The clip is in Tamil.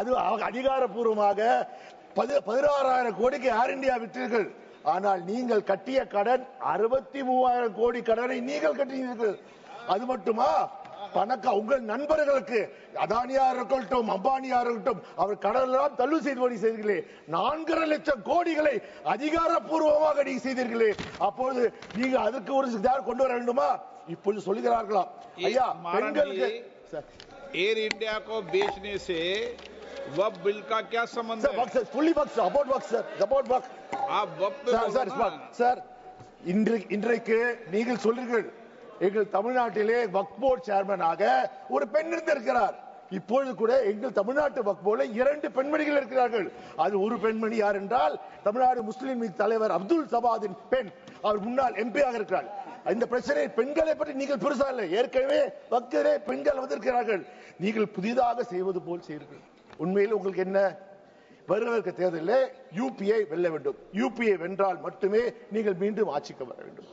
அது அதிகாரப்பூர்வமாக 16,000 கோடிக்கு ஏர் இந்தியா விற்றீர்கள். ஆனால் நீங்கள் கட்டிய கடன் 63,000 கோடி கடனை நீங்கள் கட்டினீர்கள். அது மட்டுமா, உங்கள் நண்பர்களுக்கு அதானியா இருக்கட்டும் அம்பானியா இருக்கட்டும் அவர் கடனெல்லாம் தள்ளுபடி செய்தீர்களே. 4.5 லட்சம் கோடிகளை அதிகாரப்பூர்வமாக நீங்க செய்தீர்களே. அப்பொழுது நீங்க அதுக்கு ஒரு கொண்டு வர வேண்டுமா? இப்பொழுது சொல்லுகிறார்களாம், ஐயா பெண்களுக்கு एयर इंडिया को बेचने से वक्फ बिल का क्या संबंध है? fully works about work sir, about work. आप वक्फ पे बोलो ना சார். இன்றைக்கு நீங்கள் சொல்றீர்கள் எங்கள் தமிழ்நாட்டிலே வக்ஃப் போர்டு சேர்மனாக ஒரு பெண் இருந்திருக்கிறார். இப்பொழுது கூட எங்கள் தமிழ்நாட்டு வக்ஃப் போர்டில் 2 பெண்மணிகள் இருக்கிறார்கள். அது ஒரு பெண்மணி யார் என்றால் தமிழ்நாடு முஸ்லிம் லீக் தலைவர் அப்துல் சபாதின் பெண். அவர் முன்னாள் எம்பியாக இருக்கிறார். இந்த பிரச்சனை பெண்களை பற்றி நீங்கள் பெருசா இல்லை. ஏற்கனவே வக்ஃபிலே பெண்கள் வந்திருக்கிறார்கள். நீங்கள் புதிதாக செய்வது போல் செய்கிறீர்கள். உண்மையில் உங்களுக்கு என்ன? வருகிற தேர்தலில் யூபிஐ வெல்ல வேண்டும். யூபிஐ வென்றால் மட்டுமே நீங்கள் மீண்டும் ஆட்சிக்கு வர வேண்டும்.